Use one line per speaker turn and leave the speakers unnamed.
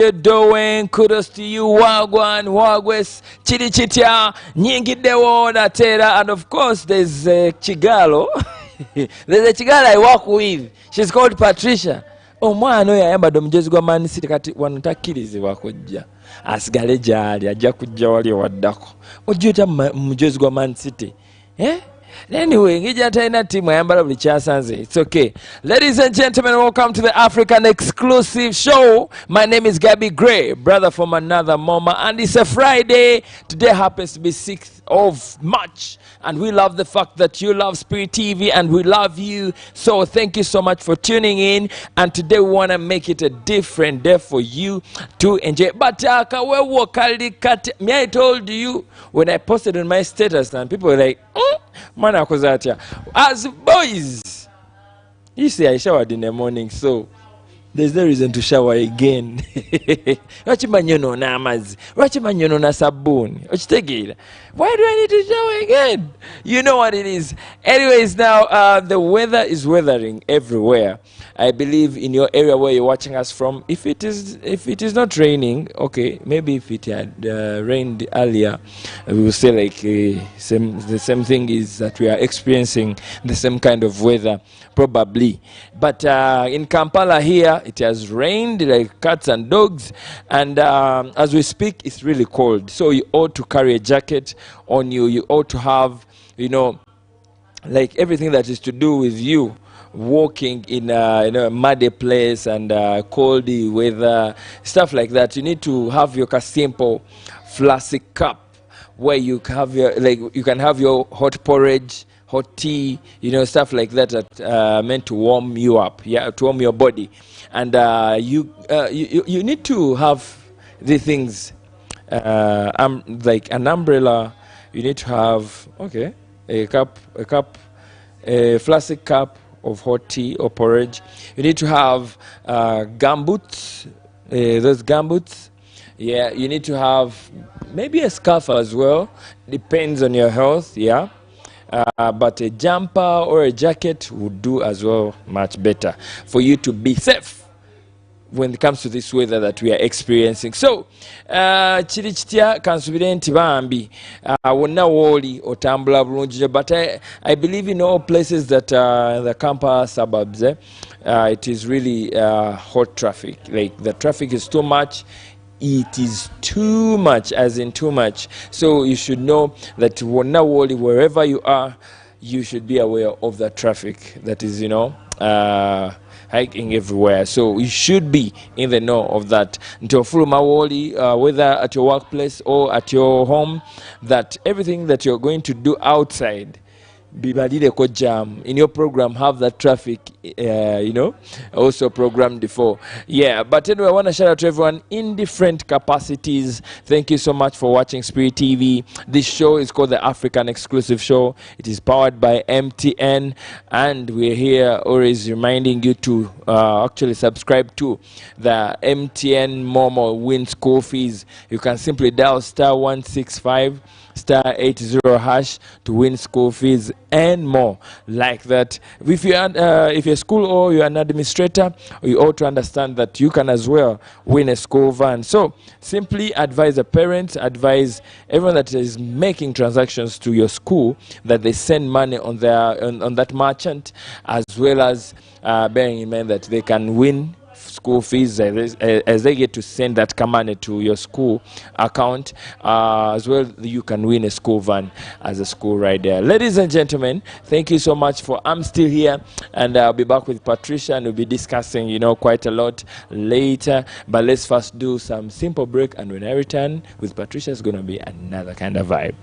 you're doing? Kudos to you. Wagwan, Wagwes, Chirichitia, Nyingidewo, Natera, and of course there's Chigalo. There's a Chigalo I work with. She's called Patricia. Omwana oyo ayambadde omujoozi gwa Man City kati wano takkirizibwa kujja. Asigale gy'ali ajja kujja wali waddako. Ojjuta mujoozi gwa Man City. Anyway, ngija talina timu ayambala buli kyasanze. It's okay. Ladies and gentlemen, welcome to the African exclusive show. My name is Gaby Gray, brother from another mama, and it's a Friday. Today happens to be 6th of March, and we love the fact that you love Spirit TV, and we love you. So thank you so much for tuning in, and today we want to make it a different day for you to enjoy. But I told you when I posted on my status, and people were like, man, as boys, you see, I showered in the morning, so there's no reason to shower again. Why do I need to shower again? You know what it is. Anyways, now the weather is weathering everywhere. I believe in your area where you're watching us from, if it is not raining, okay, maybe if it had rained earlier, we will say like the same thing is that we are experiencing the same kind of weather, probably. But in Kampala here, it has rained like cats and dogs, and as we speak, it's really cold. So you ought to carry a jacket on you. You ought to have, you know, like everything that is to do with you walking in a muddy place and coldy weather, stuff like that. You need to have your simple flask cup where you have your, like, you can have your hot porridge, hot tea, you know, stuff like that that meant to warm you up, yeah, to warm your body. And you need to have the things like an umbrella. You need to have, okay, a flask cup of hot tea or porridge. You need to have gumboots, those gumboots. Yeah, you need to have maybe a scarf as well. Depends on your health, yeah. But a jumper or a jacket would do as well, much better for you to be safe when it comes to this weather that we are experiencing. So, chirichitia kansubire nti bambi wonna woli otambula bulungi, but I believe in all places that the Kampala suburbs, it is really hot traffic. Like the traffic is too much. It is too much, as in too much. So you should know that wonna woli, wherever you are, you should be aware of the traffic that is, you know, hiking everywhere. So you should be in the know of that. Until whether at your workplace or at your home, that everything that you're going to do outside, jam in your program, have that traffic, you know, also programmed before. Yeah, but anyway, I want to shout out to everyone in different capacities. Thank you so much for watching Spirit TV. This show is called the African Exclusive Show. It is powered by MTN, and we're here always reminding you to actually subscribe to the MTN Momo Win School Fees. You can simply dial *165 *80# to win school fees and more like that. If you're a school or you're an administrator, you ought to understand that you can as well win a school van. So simply advise the parents, advise everyone that is making transactions to your school that they send money on their on that merchant, as well as bearing in mind that they can win school fees as they get to send that money to your school account. As well, you can win a school van as a school ride there. Ladies and gentlemen, thank you so much for I'm still here, and I'll be back with Patricia, and we'll be discussing, you know, quite a lot later. But let's first do some simple break, and when I return with Patricia, it's going to be another kind of vibe.